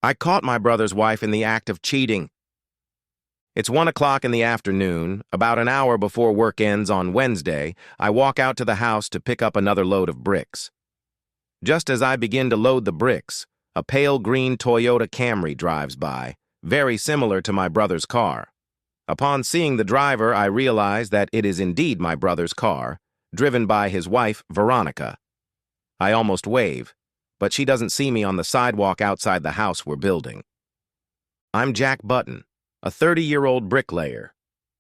I caught my brother's wife in the act of cheating. It's 1 o'clock in the afternoon. About an hour before work ends on Wednesday, I walk out to the house to pick up another load of bricks. Just as I begin to load the bricks, a pale green Toyota Camry drives by, very similar to my brother's car. Upon seeing the driver, I realize that it is indeed my brother's car, driven by his wife, Veronica. I almost wave, but she doesn't see me on the sidewalk outside the house we're building. I'm Jack Button, a 30-year-old bricklayer.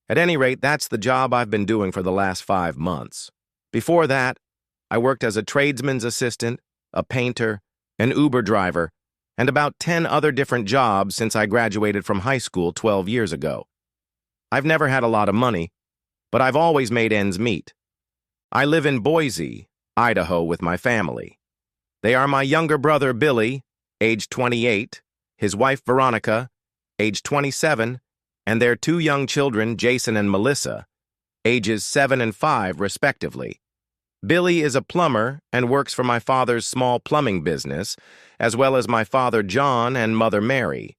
At any rate, that's the job I've been doing for the last 5 months. Before that, I worked as a tradesman's assistant, a painter, an Uber driver, and about 10 other different jobs since I graduated from high school 12 years ago. I've never had a lot of money, but I've always made ends meet. I live in Boise, Idaho with my family. They are my younger brother, Billy, age 28, his wife, Veronica, age 27, and their 2 young children, Jason and Melissa, ages 7 and 5, respectively. Billy is a plumber and works for my father's small plumbing business, as well as my father, John, and mother, Mary.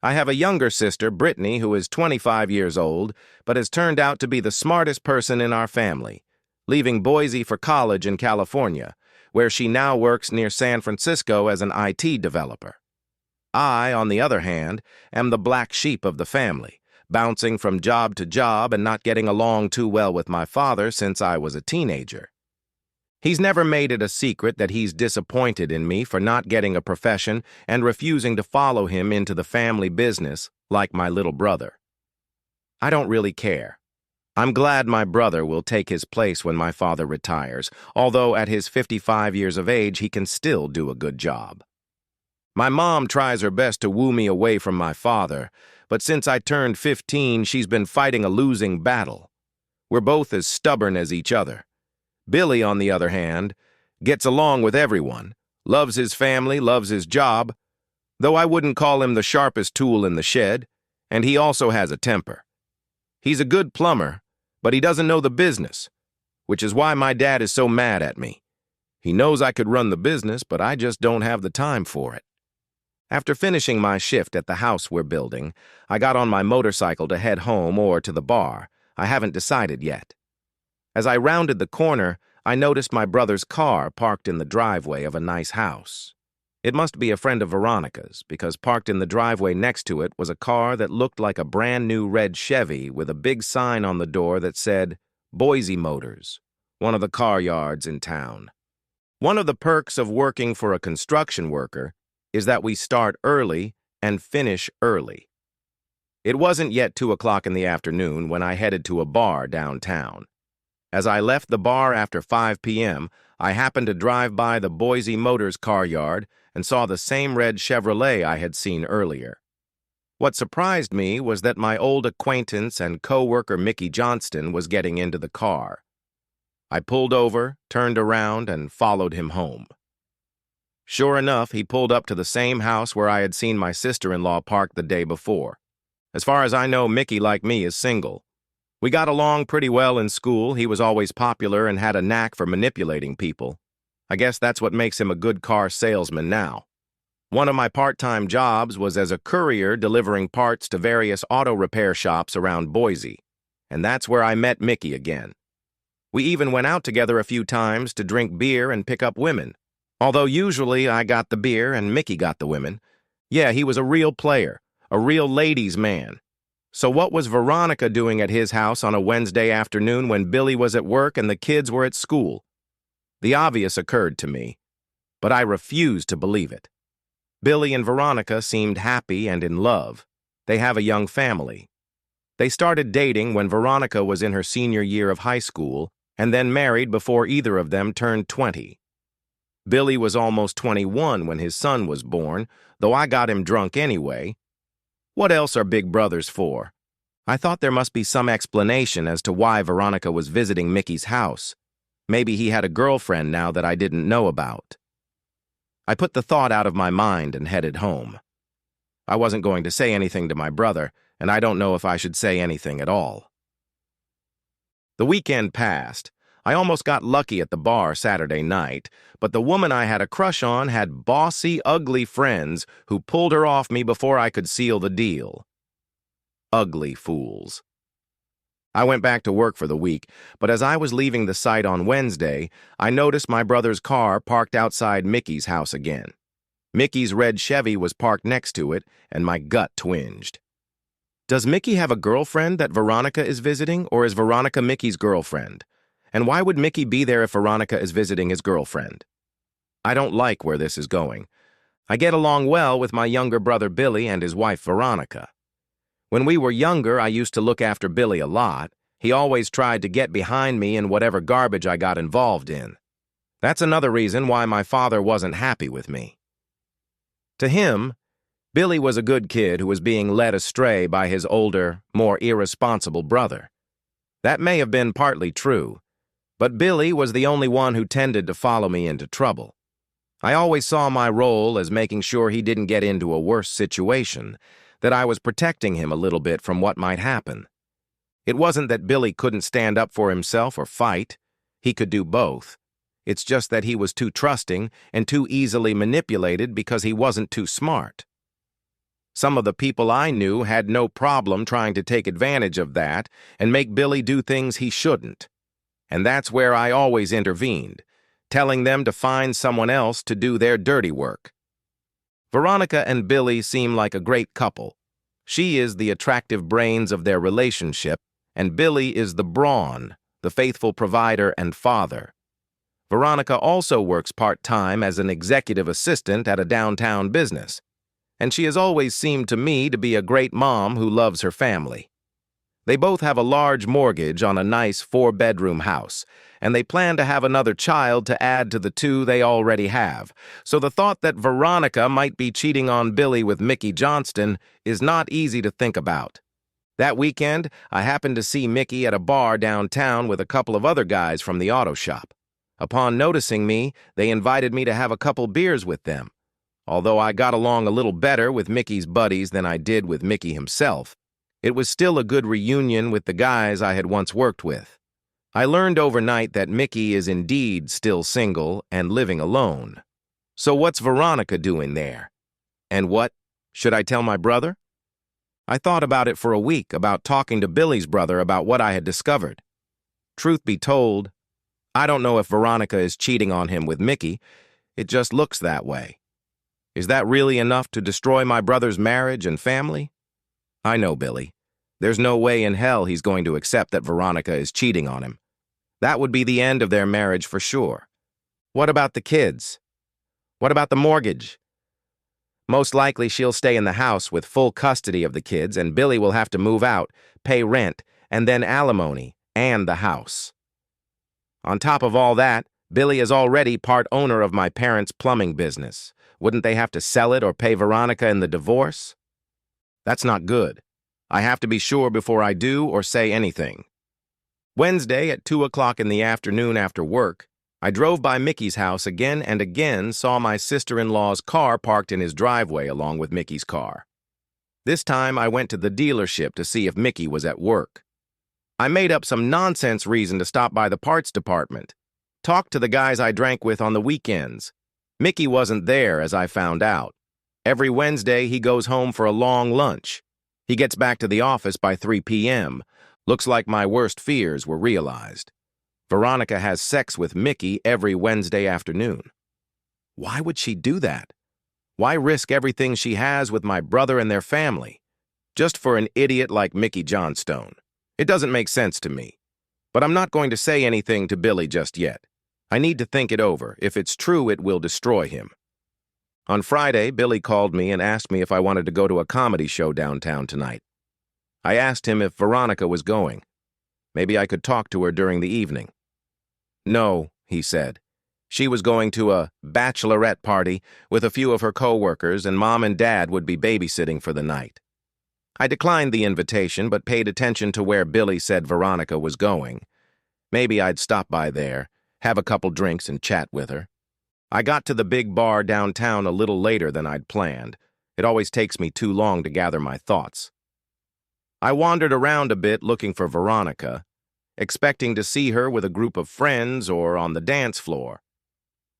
I have a younger sister, Brittany, who is 25 years old, but has turned out to be the smartest person in our family, leaving Boise for college in California, where she now works near San Francisco as an IT developer. I, on the other hand, am the black sheep of the family, bouncing from job to job and not getting along too well with my father since I was a teenager. He's never made it a secret that he's disappointed in me for not getting a profession and refusing to follow him into the family business like my little brother. I don't really care. I'm glad my brother will take his place when my father retires, although at his 55 years of age he can still do a good job. My mom tries her best to woo me away from my father, but since I turned 15, she's been fighting a losing battle. We're both as stubborn as each other. Billy, on the other hand, gets along with everyone, loves his family, loves his job, though I wouldn't call him the sharpest tool in the shed, and he also has a temper. He's a good plumber, but he doesn't know the business, which is why my dad is so mad at me. He knows I could run the business, but I just don't have the time for it. After finishing my shift at the house we're building, I got on my motorcycle to head home or to the bar. I haven't decided yet. As I rounded the corner, I noticed my brother's car parked in the driveway of a nice house. It must be a friend of Veronica's, because parked in the driveway next to it was a car that looked like a brand new red Chevy with a big sign on the door that said, Boise Motors, one of the car yards in town. One of the perks of working for a construction worker is that we start early and finish early. It wasn't yet 2 o'clock in the afternoon when I headed to a bar downtown. As I left the bar after 5 p.m., I happened to drive by the Boise Motors car yard and saw the same red Chevrolet I had seen earlier. What surprised me was that my old acquaintance and co-worker Mickey Johnston was getting into the car. I pulled over, turned around, and followed him home. Sure enough, he pulled up to the same house where I had seen my sister-in-law parked the day before. As far as I know, Mickey, like me, is single. We got along pretty well in school. He was always popular and had a knack for manipulating people. I guess that's what makes him a good car salesman now. One of my part-time jobs was as a courier delivering parts to various auto repair shops around Boise, and that's where I met Mickey again. We even went out together a few times to drink beer and pick up women, although usually I got the beer and Mickey got the women. Yeah, he was a real player, a real ladies' man. So what was Veronica doing at his house on a Wednesday afternoon when Billy was at work and the kids were at school? The obvious occurred to me, but I refused to believe it. Billy and Veronica seemed happy and in love. They have a young family. They started dating when Veronica was in her senior year of high school and then married before either of them turned 20. Billy was almost 21 when his son was born, though I got him drunk anyway. What else are big brothers for? I thought there must be some explanation as to why Veronica was visiting Mickey's house. Maybe he had a girlfriend now that I didn't know about. I put the thought out of my mind and headed home. I wasn't going to say anything to my brother, and I don't know if I should say anything at all. The weekend passed. I almost got lucky at the bar Saturday night, but the woman I had a crush on had bossy, ugly friends who pulled her off me before I could seal the deal. Ugly fools. I went back to work for the week, but as I was leaving the site on Wednesday, I noticed my brother's car parked outside Mickey's house again. Mickey's red Chevy was parked next to it, and my gut twinged. Does Mickey have a girlfriend that Veronica is visiting, or is Veronica Mickey's girlfriend? And why would Mickey be there if Veronica is visiting his girlfriend? I don't like where this is going. I get along well with my younger brother Billy and his wife Veronica. When we were younger, I used to look after Billy a lot. He always tried to get behind me in whatever garbage I got involved in. That's another reason why my father wasn't happy with me. To him, Billy was a good kid who was being led astray by his older, more irresponsible brother. That may have been partly true, but Billy was the only one who tended to follow me into trouble. I always saw my role as making sure he didn't get into a worse situation, that I was protecting him a little bit from what might happen. It wasn't that Billy couldn't stand up for himself or fight. He could do both. It's just that he was too trusting and too easily manipulated because he wasn't too smart. Some of the people I knew had no problem trying to take advantage of that and make Billy do things he shouldn't. And that's where I always intervened, telling them to find someone else to do their dirty work. Veronica and Billy seem like a great couple. She is the attractive brains of their relationship, and Billy is the brawn, the faithful provider and father. Veronica also works part-time as an executive assistant at a downtown business, and she has always seemed to me to be a great mom who loves her family. They both have a large mortgage on a nice 4-bedroom house, and they plan to have another child to add to the 2 they already have, so the thought that Veronica might be cheating on Billy with Mickey Johnston is not easy to think about. That weekend, I happened to see Mickey at a bar downtown with a couple of other guys from the auto shop. Upon noticing me, they invited me to have a couple beers with them. Although I got along a little better with Mickey's buddies than I did with Mickey himself, it was still a good reunion with the guys I had once worked with. I learned overnight that Mickey is indeed still single and living alone. So what's Veronica doing there? And what? Should I tell my brother? I thought about it for a week, about talking to Billy's brother about what I had discovered. Truth be told, I don't know if Veronica is cheating on him with Mickey. It just looks that way. Is that really enough to destroy my brother's marriage and family? I know Billy. There's no way in hell he's going to accept that Veronica is cheating on him. That would be the end of their marriage for sure. What about the kids? What about the mortgage? Most likely she'll stay in the house with full custody of the kids, and Billy will have to move out, pay rent, and then alimony, and the house. On top of all that, Billy is already part owner of my parents' plumbing business. Wouldn't they have to sell it or pay Veronica in the divorce? That's not good. I have to be sure before I do or say anything. Wednesday at 2 o'clock in the afternoon after work, I drove by Mickey's house again and again, saw my sister-in-law's car parked in his driveway along with Mickey's car. This time I went to the dealership to see if Mickey was at work. I made up some nonsense reason to stop by the parts department. Talked to the guys I drank with on the weekends. Mickey wasn't there, as I found out. Every Wednesday he goes home for a long lunch. He gets back to the office by 3 p.m. Looks like my worst fears were realized. Veronica has sex with Mickey every Wednesday afternoon. Why would she do that? Why risk everything she has with my brother and their family? Just for an idiot like Mickey Johnstone. It doesn't make sense to me. But I'm not going to say anything to Billy just yet. I need to think it over. If it's true, it will destroy him. On Friday, Billy called me and asked me if I wanted to go to a comedy show downtown tonight. I asked him if Veronica was going. Maybe I could talk to her during the evening. No, he said. She was going to a bachelorette party with a few of her co-workers, and Mom and Dad would be babysitting for the night. I declined the invitation, but paid attention to where Billy said Veronica was going. Maybe I'd stop by there, have a couple drinks, and chat with her. I got to the big bar downtown a little later than I'd planned. It always takes me too long to gather my thoughts. I wandered around a bit looking for Veronica. expecting to see her with a group of friends or on the dance floor.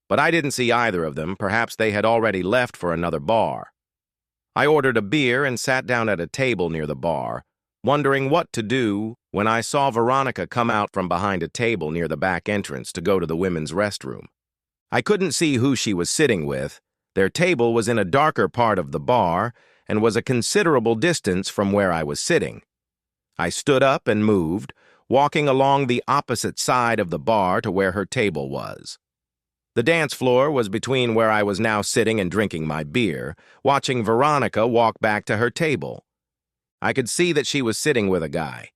But I didn't see either of them. Perhaps they had already left for another bar. I ordered a beer and sat down at a table near the bar, wondering what to do when I saw Veronica come out from behind a table near the back entrance to go to the women's restroom. I couldn't see who she was sitting with. Their table was in a darker part of the bar and was a considerable distance from where I was sitting. I stood up and moved, walking along the opposite side of the bar to where her table was. The dance floor was between where I was now sitting and drinking my beer, watching Veronica walk back to her table. I could see that she was sitting with a guy,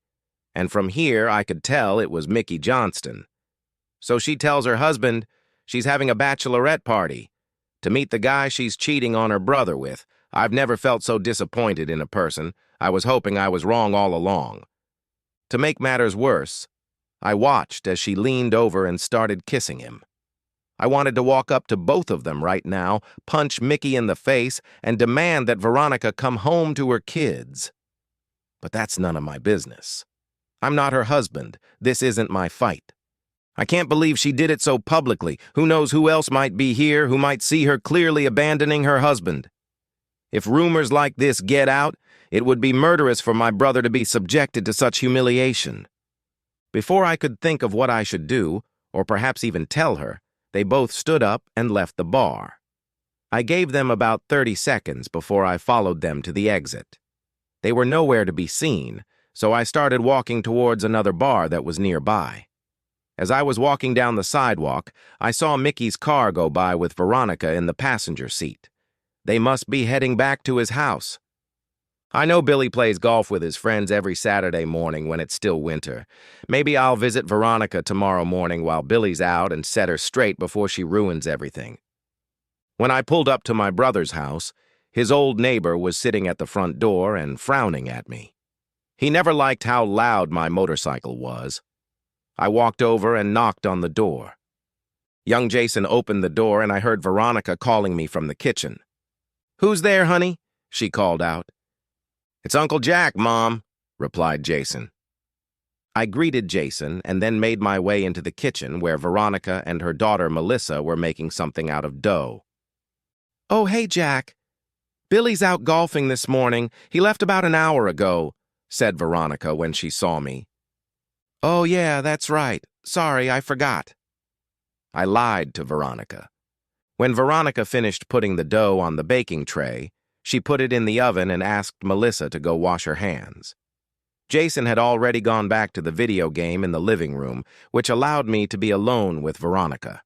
and from here I could tell it was Mickey Johnston. So she tells her husband she's having a bachelorette party to meet the guy she's cheating on her brother with. I've never felt so disappointed in a person. I was hoping I was wrong all along. To make matters worse, I watched as she leaned over and started kissing him. I wanted to walk up to both of them right now, punch Mickey in the face, and demand that Veronica come home to her kids. But that's none of my business. I'm not her husband. This isn't my fight. I can't believe she did it so publicly. Who knows who else might be here who might see her clearly abandoning her husband. If rumors like this get out, it would be murderous for my brother to be subjected to such humiliation. Before I could think of what I should do, or perhaps even tell her, they both stood up and left the bar. I gave them about 30 seconds before I followed them to the exit. They were nowhere to be seen, so I started walking towards another bar that was nearby. As I was walking down the sidewalk, I saw Mickey's car go by with Veronica in the passenger seat. They must be heading back to his house. I know Billy plays golf with his friends every Saturday morning when it's still winter. Maybe I'll visit Veronica tomorrow morning while Billy's out and set her straight before she ruins everything. When I pulled up to my brother's house, his old neighbor was sitting at the front door and frowning at me. He never liked how loud my motorcycle was. I walked over and knocked on the door. Young Jason opened the door and I heard Veronica calling me from the kitchen. "Who's there, honey?" she called out. "It's Uncle Jack, Mom," replied Jason. I greeted Jason and then made my way into the kitchen where Veronica and her daughter Melissa were making something out of dough. "Oh, hey, Jack. Billy's out golfing this morning. He left about an hour ago," said Veronica when she saw me. "Oh, yeah, that's right. Sorry, I forgot." I lied to Veronica. When Veronica finished putting the dough on the baking tray, she put it in the oven and asked Melissa to go wash her hands. Jason had already gone back to the video game in the living room, which allowed me to be alone with Veronica.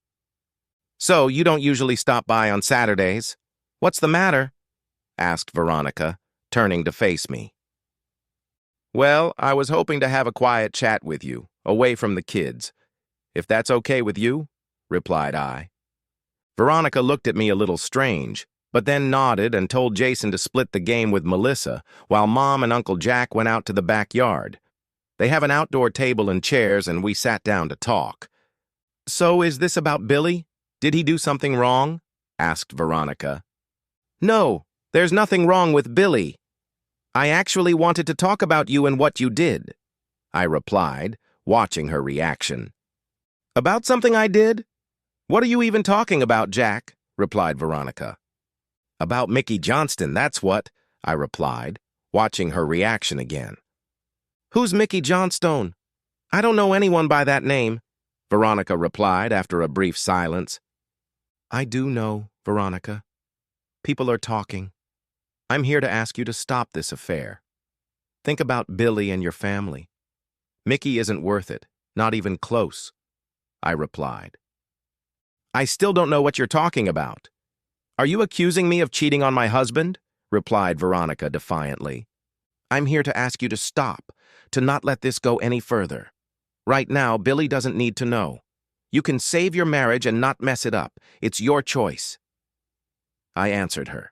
"So, you don't usually stop by on Saturdays? What's the matter?" asked Veronica, turning to face me. "Well, I was hoping to have a quiet chat with you, away from the kids. If that's okay with you," replied I. Veronica looked at me a little strange, but then nodded and told Jason to split the game with Melissa, while Mom and Uncle Jack went out to the backyard. They have an outdoor table and chairs, and we sat down to talk. "So is this about Billy? Did he do something wrong?" asked Veronica. "No, there's nothing wrong with Billy. I actually wanted to talk about you and what you did," I replied, watching her reaction. "About something I did? What are you even talking about, Jack?" replied Veronica. "About Mickey Johnston, that's what," I replied, watching her reaction again. "Who's Mickey Johnstone? I don't know anyone by that name," Veronica replied after a brief silence. "I do know, Veronica. People are talking. I'm here to ask you to stop this affair. Think about Billy and your family. Mickey isn't worth it, not even close," I replied. "I still don't know what you're talking about. Are you accusing me of cheating on my husband?" replied Veronica defiantly. "I'm here to ask you to stop, to not let this go any further. Right now, Billy doesn't need to know. You can save your marriage and not mess it up. It's your choice." I answered her.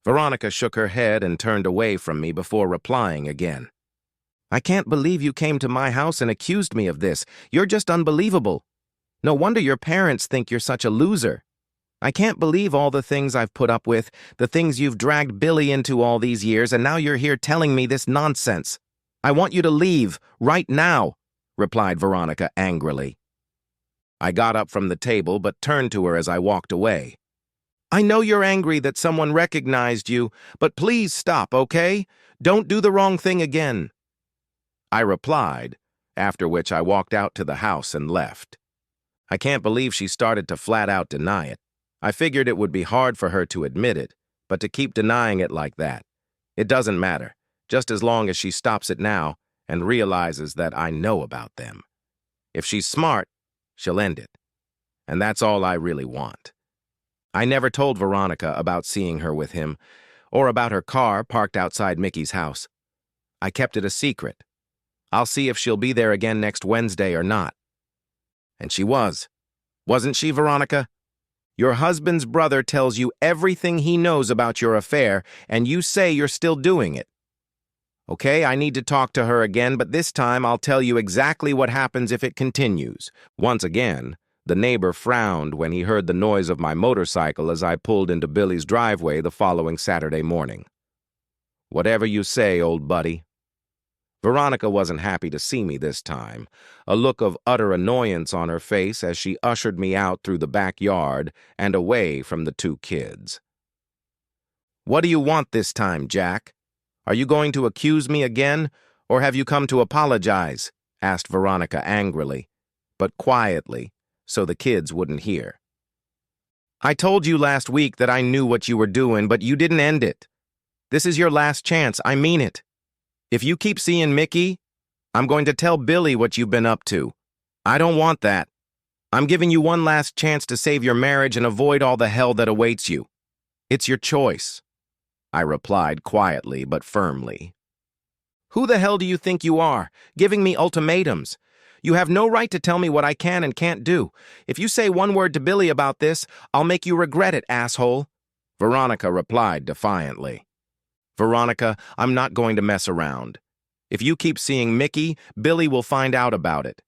Veronica shook her head and turned away from me before replying again. "I can't believe you came to my house and accused me of this. You're just unbelievable. No wonder your parents think you're such a loser. I can't believe all the things I've put up with, the things you've dragged Billy into all these years, and now you're here telling me this nonsense. I want you to leave, right now. replied Veronica angrily. I got up from the table but turned to her as I walked away. I know you're angry that someone recognized you, but please stop, okay? Don't do the wrong thing again. I replied, after which I walked out to the house and left. I can't believe she started to flat out deny it. I figured it would be hard for her to admit it, but to keep denying it like that, it doesn't matter, just as long as she stops it now and realizes that I know about them. If she's smart, she'll end it. And that's all I really want. I never told Veronica about seeing her with him, or about her car parked outside Mickey's house. I kept it a secret. I'll see if she'll be there again next Wednesday or not. And she was. Wasn't she, Veronica? Your husband's brother tells you everything he knows about your affair, and you say you're still doing it. Okay, I need to talk to her again, but this time I'll tell you exactly what happens if it continues. Once again, the neighbor frowned when he heard the noise of my motorcycle as I pulled into Billy's driveway the following Saturday morning. Whatever you say, old buddy. Veronica wasn't happy to see me this time, a look of utter annoyance on her face as she ushered me out through the backyard and away from the two kids. What do you want this time, Jack? Are you going to accuse me again, or have you come to apologize? Asked Veronica angrily, but quietly, so the kids wouldn't hear. I told you last week that I knew what you were doing, but you didn't end it. This is your last chance, I mean it. If you keep seeing Mickey, I'm going to tell Billy what you've been up to. I don't want that. I'm giving you one last chance to save your marriage and avoid all the hell that awaits you. It's your choice, I replied quietly but firmly. Who the hell do you think you are, giving me ultimatums? You have no right to tell me what I can and can't do. If you say one word to Billy about this, I'll make you regret it, asshole, Veronica replied defiantly. Veronica, I'm not going to mess around. If you keep seeing Mickey, Billy will find out about it.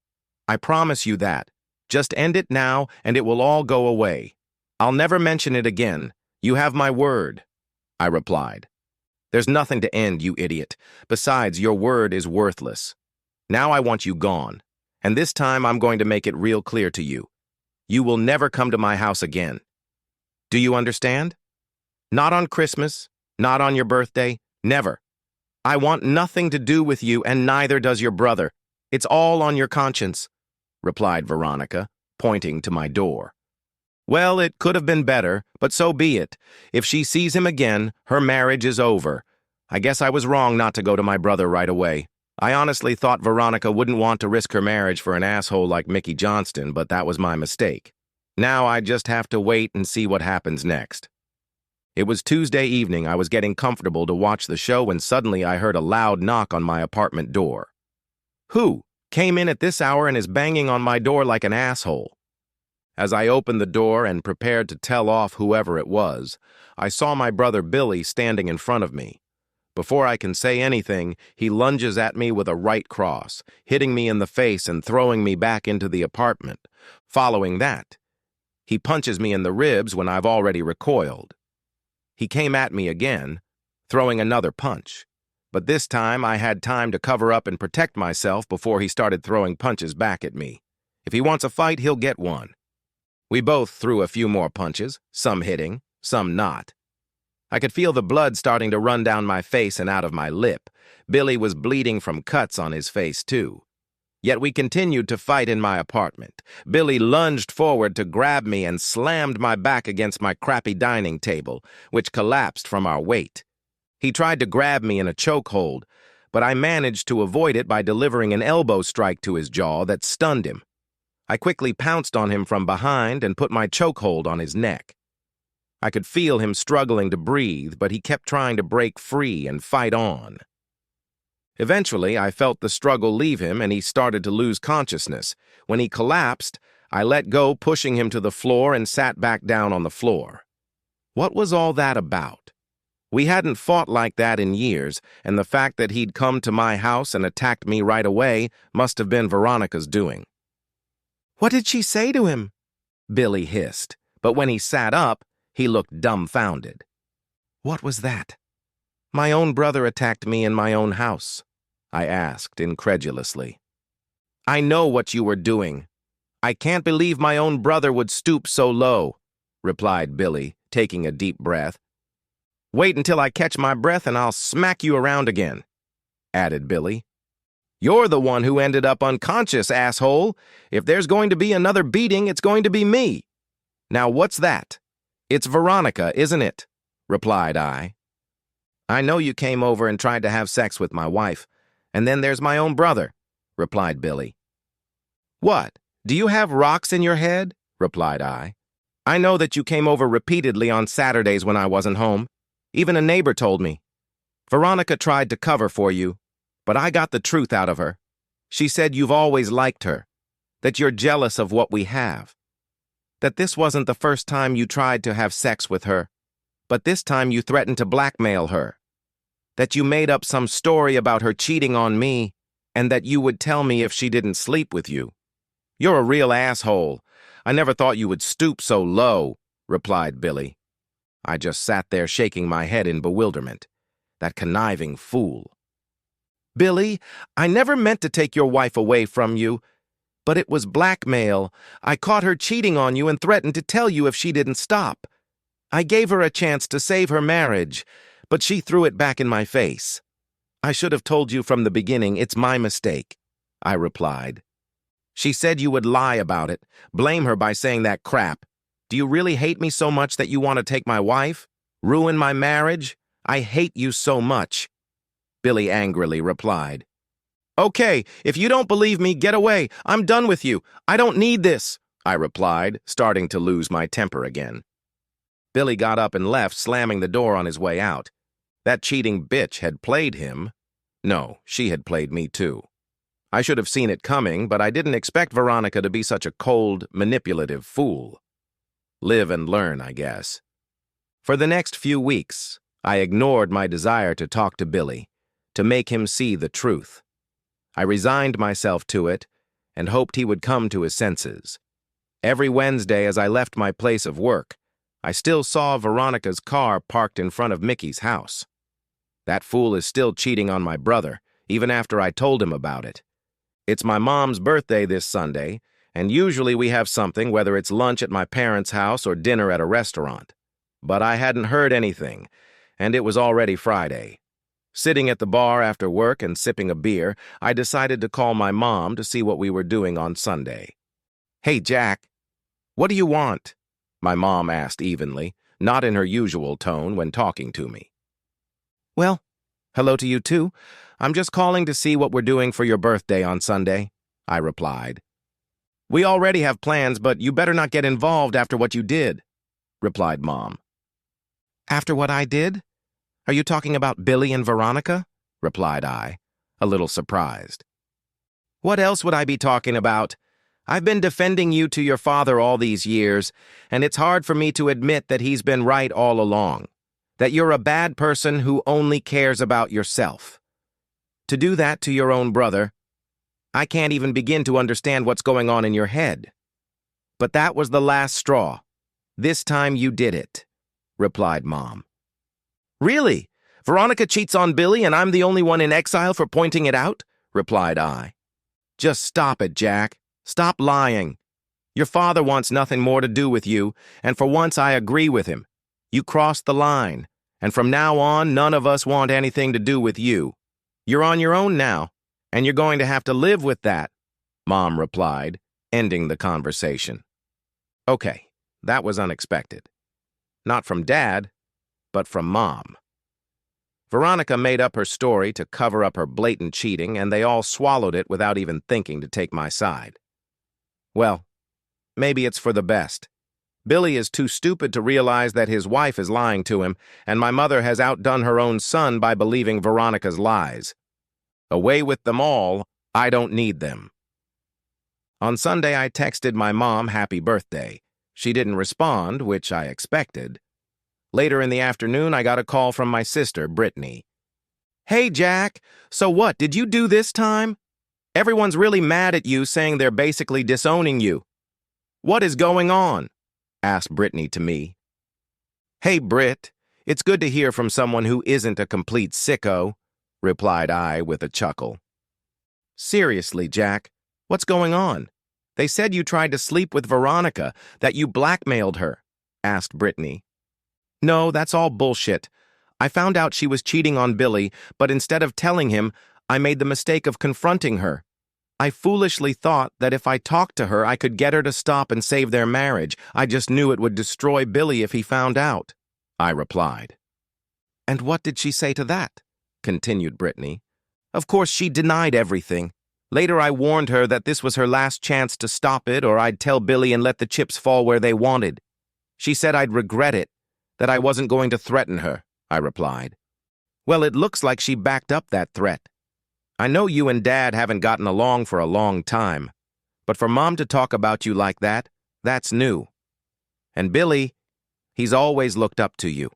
I promise you that. Just end it now and it will all go away. I'll never mention it again. You have my word, I replied. There's nothing to end, you idiot. Besides, your word is worthless. Now I want you gone. And this time I'm going to make it real clear to you. You will never come to my house again. Do you understand? Not on Christmas, not on your birthday, never. I want nothing to do with you, and neither does your brother. It's all on your conscience, replied Veronica, pointing to my door. Well, it could have been better, but so be it. If she sees him again, her marriage is over. I guess I was wrong not to go to my brother right away. I honestly thought Veronica wouldn't want to risk her marriage for an asshole like Mickey Johnston, but that was my mistake. Now I just have to wait and see what happens next. It was Tuesday evening. I was getting comfortable to watch the show when suddenly I heard a loud knock on my apartment door. Who came in at this hour and is banging on my door like an asshole? As I opened the door and prepared to tell off whoever it was, I saw my brother Billy standing in front of me. Before I can say anything, he lunges at me with a right cross, hitting me in the face and throwing me back into the apartment. Following that, he punches me in the ribs when I've already recoiled. He came at me again, throwing another punch. But this time I had time to cover up and protect myself before he started throwing punches back at me. If he wants a fight, he'll get one. We both threw a few more punches, some hitting, some not. I could feel the blood starting to run down my face and out of my lip. Billy was bleeding from cuts on his face, too. Yet we continued to fight in my apartment. Billy lunged forward to grab me and slammed my back against my crappy dining table, which collapsed from our weight. He tried to grab me in a chokehold, but I managed to avoid it by delivering an elbow strike to his jaw that stunned him. I quickly pounced on him from behind and put my chokehold on his neck. I could feel him struggling to breathe, but he kept trying to break free and fight on. Eventually, I felt the struggle leave him and he started to lose consciousness. When he collapsed, I let go, pushing him to the floor and sat back down on the floor. What was all that about? We hadn't fought like that in years, and the fact that he'd come to my house and attacked me right away must have been Veronica's doing. What did she say to him? Billy hissed, but when he sat up, he looked dumbfounded. What was that? My own brother attacked me in my own house, I asked incredulously. I know what you were doing. I can't believe my own brother would stoop so low, replied Billy, taking a deep breath. Wait until I catch my breath and I'll smack you around again, added Billy. You're the one who ended up unconscious, asshole. If there's going to be another beating, it's going to be me. Now what's that? It's Veronica, isn't it? Replied I. I know you came over and tried to have sex with my wife, and then there's my own brother, replied Billy. What? Do you have rocks in your head? Replied I. I know that you came over repeatedly on Saturdays when I wasn't home. Even a neighbor told me. Veronica tried to cover for you, but I got the truth out of her. She said you've always liked her, that you're jealous of what we have, that this wasn't the first time you tried to have sex with her, but this time you threatened to blackmail her, that you made up some story about her cheating on me, and that you would tell me if she didn't sleep with you. You're a real asshole. I never thought you would stoop so low, replied Billy. I just sat there shaking my head in bewilderment. That conniving fool. Billy, I never meant to take your wife away from you, but it was blackmail. I caught her cheating on you and threatened to tell you if she didn't stop. I gave her a chance to save her marriage, but she threw it back in my face. I should have told you from the beginning it's my mistake, I replied. She said you would lie about it, blame her by saying that crap. Do you really hate me so much that you want to take my wife? Ruin my marriage? I hate you so much, Billy angrily replied. Okay, if you don't believe me, get away. I'm done with you. I don't need this, I replied, starting to lose my temper again. Billy got up and left, slamming the door on his way out. That cheating bitch had played him. No, she had played me too. I should have seen it coming, but I didn't expect Veronica to be such a cold, manipulative fool. Live and learn, I guess. For the next few weeks, I ignored my desire to talk to Billy, to make him see the truth. I resigned myself to it and hoped he would come to his senses. Every Wednesday as I left my place of work, I still saw Veronica's car parked in front of Mickey's house. That fool is still cheating on my brother, even after I told him about it. It's my mom's birthday this Sunday, and usually we have something, whether it's lunch at my parents' house or dinner at a restaurant. But I hadn't heard anything, and it was already Friday. Sitting at the bar after work and sipping a beer, I decided to call my mom to see what we were doing on Sunday. Hey, Jack, what do you want? My mom asked evenly, not in her usual tone when talking to me. Well, hello to you too. I'm just calling to see what we're doing for your birthday on Sunday, I replied. We already have plans, but you better not get involved after what you did, replied Mom. After what I did? Are you talking about Billy and Veronica? Replied I, a little surprised. What else would I be talking about? I've been defending you to your father all these years, and it's hard for me to admit that he's been right all along, that you're a bad person who only cares about yourself. To do that to your own brother, I can't even begin to understand what's going on in your head. But that was the last straw. This time you did it, replied Mom. Really? Veronica cheats on Billy and I'm the only one in exile for pointing it out? Replied I. Just stop it, Jack. Stop lying. Your father wants nothing more to do with you, and for once I agree with him. You crossed the line, and from now on, none of us want anything to do with you. You're on your own now, and you're going to have to live with that, Mom replied, ending the conversation. Okay, that was unexpected. Not from Dad, but from Mom. Veronica made up her story to cover up her blatant cheating, and they all swallowed it without even thinking to take my side. Well, maybe it's for the best. Billy is too stupid to realize that his wife is lying to him, and my mother has outdone her own son by believing Veronica's lies. Away with them all, I don't need them. On Sunday, I texted my mom happy birthday. She didn't respond, which I expected. Later in the afternoon, I got a call from my sister, Brittany. Hey, Jack, so what, did you do this time? Everyone's really mad at you, saying they're basically disowning you. What is going on? Asked Brittany to me. Hey, Britt, it's good to hear from someone who isn't a complete sicko, replied I with a chuckle. Seriously, Jack, What's going on? They said you tried to sleep with Veronica, that you blackmailed her, asked Brittany. No, that's all bullshit. I found out she was cheating on Billy, but instead of telling him, I made the mistake of confronting her. I foolishly thought that if I talked to her, I could get her to stop and save their marriage. I just knew it would destroy Billy if he found out, I replied. And what did she say to that? Continued Brittany. Of course, she denied everything. Later, I warned her that this was her last chance to stop it, or I'd tell Billy and let the chips fall where they wanted. She said I'd regret it, that I wasn't going to threaten her, I replied. Well, it looks like she backed up that threat. I know you and Dad haven't gotten along for a long time, but for Mom to talk about you like that, that's new. And Billy, he's always looked up to you.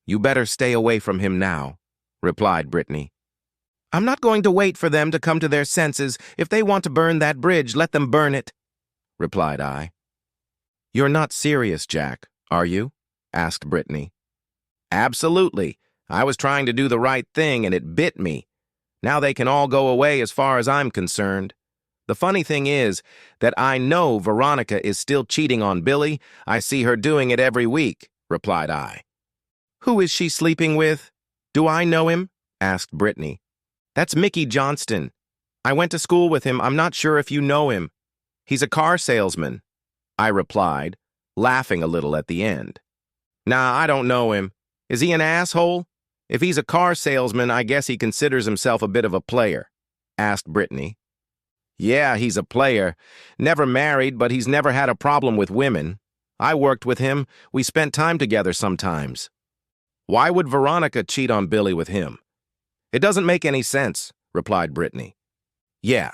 You better stay away from him now, replied Brittany. I'm not going to wait for them to come to their senses. If they want to burn that bridge, let them burn it, replied I. You're not serious, Jack, are you? Asked Brittany. Absolutely. I was trying to do the right thing and it bit me. Now they can all go away as far as I'm concerned. The funny thing is that I know Veronica is still cheating on Billy. I see her doing it every week, replied I. Who is she sleeping with? Do I know him? Asked Brittany. That's Mickey Johnston. I went to school with him. I'm not sure if you know him. He's a car salesman, I replied, laughing a little at the end. Nah, I don't know him. Is he an asshole? If he's a car salesman, I guess he considers himself a bit of a player, asked Brittany. Yeah, he's a player. Never married, but he's never had a problem with women. I worked with him. We spent time together sometimes. Why would Veronica cheat on Billy with him? It doesn't make any sense, replied Brittany. Yeah,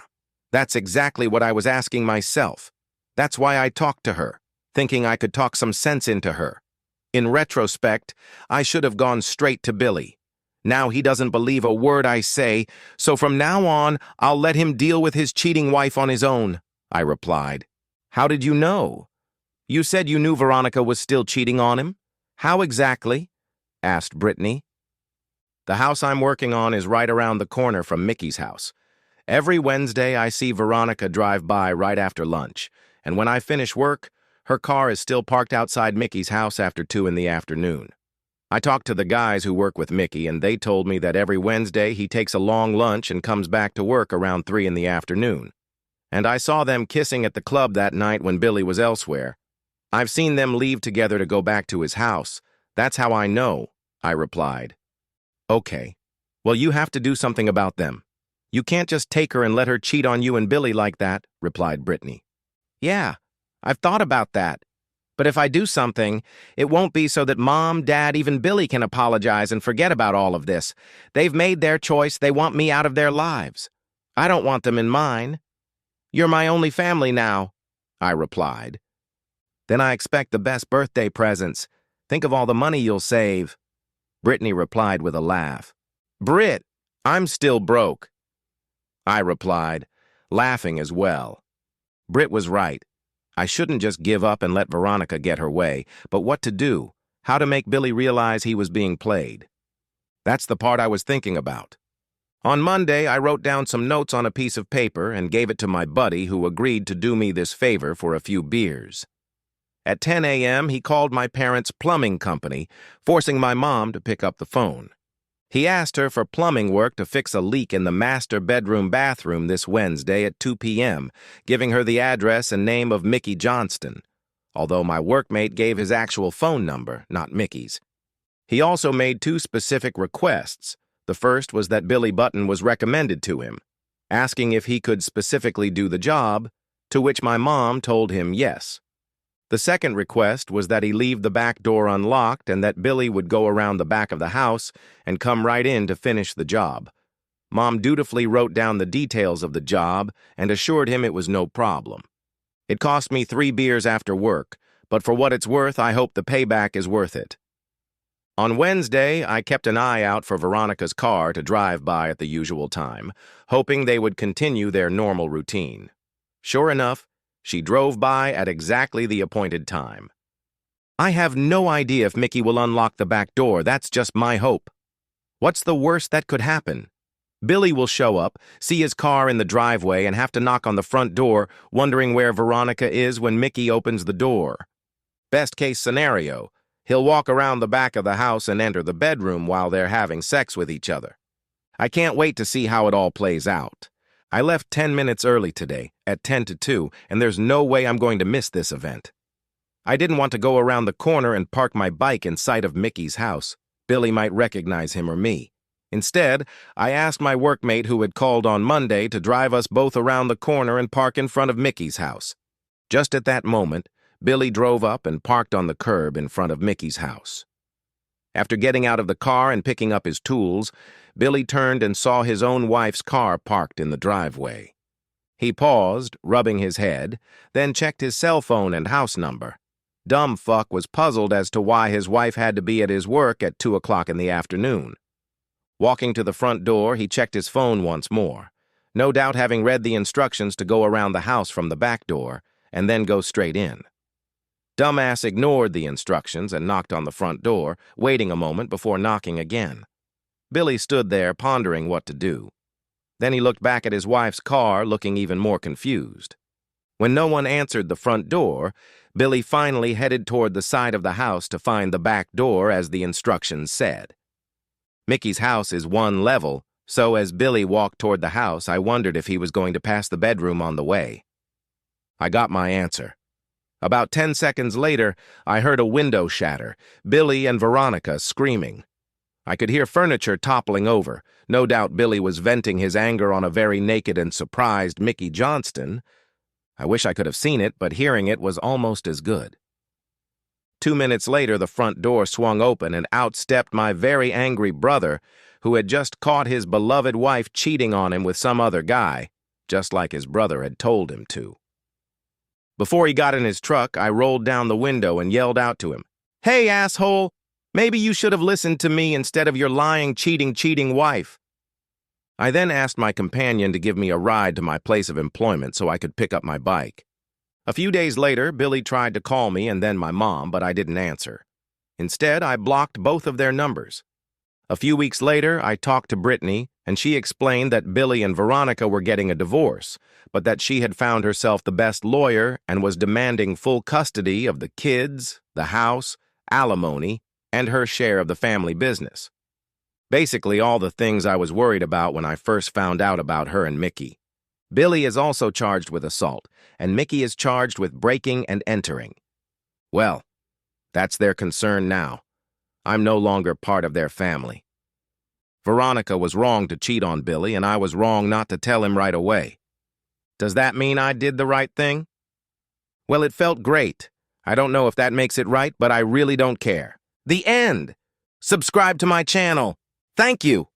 that's exactly what I was asking myself. That's why I talked to her, thinking I could talk some sense into her. In retrospect, I should have gone straight to Billy. Now he doesn't believe a word I say, so from now on, I'll let him deal with his cheating wife on his own, I replied. How did you know? You said you knew Veronica was still cheating on him? How exactly? Asked Brittany. The house I'm working on is right around the corner from Mickey's house. Every Wednesday, I see Veronica drive by right after lunch, and when I finish work, her car is still parked outside Mickey's house after 2 in the afternoon. I talked to the guys who work with Mickey, and they told me that every Wednesday he takes a long lunch and comes back to work around 3 in the afternoon. And I saw them kissing at the club that night when Billy was elsewhere. I've seen them leave together to go back to his house. That's how I know, I replied. Okay. Well, you have to do something about them. You can't just take her and let her cheat on you and Billy like that, replied Brittany. Yeah, I've thought about that. But if I do something, it won't be so that Mom, Dad, even Billy can apologize and forget about all of this. They've made their choice. They want me out of their lives. I don't want them in mine. You're my only family now, I replied. Then I expect the best birthday presents. Think of all the money you'll save. Brittany replied with a laugh. Britt, I'm still broke, I replied, laughing as well. Britt was right. I shouldn't just give up and let Veronica get her way, but what to do, how to make Billy realize he was being played. That's the part I was thinking about. On Monday, I wrote down some notes on a piece of paper and gave it to my buddy who agreed to do me this favor for a few beers. At 10 a.m., he called my parents' plumbing company, forcing my mom to pick up the phone. He asked her for plumbing work to fix a leak in the master bedroom bathroom this Wednesday at 2 p.m., giving her the address and name of Mickey Johnston, although my workmate gave his actual phone number, not Mickey's. He also made 2 specific requests. The first was that Billy Button was recommended to him, asking if he could specifically do the job, to which my mom told him yes. The second request was that he leave the back door unlocked and that Billy would go around the back of the house and come right in to finish the job. Mom dutifully wrote down the details of the job and assured him it was no problem. It cost me 3 beers after work, but for what it's worth, I hope the payback is worth it. On Wednesday, I kept an eye out for Veronica's car to drive by at the usual time, hoping they would continue their normal routine. Sure enough, she drove by at exactly the appointed time. I have no idea if Mickey will unlock the back door. That's just my hope. What's the worst that could happen? Billy will show up, see his car in the driveway, and have to knock on the front door, wondering where Veronica is when Mickey opens the door. Best case scenario, he'll walk around the back of the house and enter the bedroom while they're having sex with each other. I can't wait to see how it all plays out. I left 10 minutes early today, at 10 to 2, and there's no way I'm going to miss this event. I didn't want to go around the corner and park my bike in sight of Mickey's house. Billy might recognize him or me. Instead, I asked my workmate who had called on Monday to drive us both around the corner and park in front of Mickey's house. Just at that moment, Billy drove up and parked on the curb in front of Mickey's house. After getting out of the car and picking up his tools, Billy turned and saw his own wife's car parked in the driveway. He paused, rubbing his head, then checked his cell phone and house number. Dumb fuck was puzzled as to why his wife had to be at his work at 2 o'clock in the afternoon. Walking to the front door, he checked his phone once more, no doubt having read the instructions to go around the house from the back door and then go straight in. Dumbass ignored the instructions and knocked on the front door, waiting a moment before knocking again. Billy stood there pondering what to do. Then he looked back at his wife's car, looking even more confused. When no one answered the front door, Billy finally headed toward the side of the house to find the back door as the instructions said. Mickey's house is one level, so as Billy walked toward the house, I wondered if he was going to pass the bedroom on the way. I got my answer. About 10 seconds later, I heard a window shatter, Billy and Veronica screaming. I could hear furniture toppling over. No doubt Billy was venting his anger on a very naked and surprised Mickey Johnston. I wish I could have seen it, but hearing it was almost as good. 2 minutes later, the front door swung open and out stepped my very angry brother, who had just caught his beloved wife cheating on him with some other guy, just like his brother had told him to. Before he got in his truck, I rolled down the window and yelled out to him, "Hey, asshole! Maybe you should have listened to me instead of your lying, cheating wife." I then asked my companion to give me a ride to my place of employment so I could pick up my bike. A few days later, Billy tried to call me and then my mom, but I didn't answer. Instead, I blocked both of their numbers. A few weeks later, I talked to Brittany, and she explained that Billy and Veronica were getting a divorce, but that she had found herself the best lawyer and was demanding full custody of the kids, the house, alimony, and her share of the family business. Basically, all the things I was worried about when I first found out about her and Mickey. Billy is also charged with assault, and Mickey is charged with breaking and entering. Well, that's their concern now. I'm no longer part of their family. Veronica was wrong to cheat on Billy, and I was wrong not to tell him right away. Does that mean I did the right thing? Well, it felt great. I don't know if that makes it right, but I really don't care. The end! Subscribe to my channel. Thank you.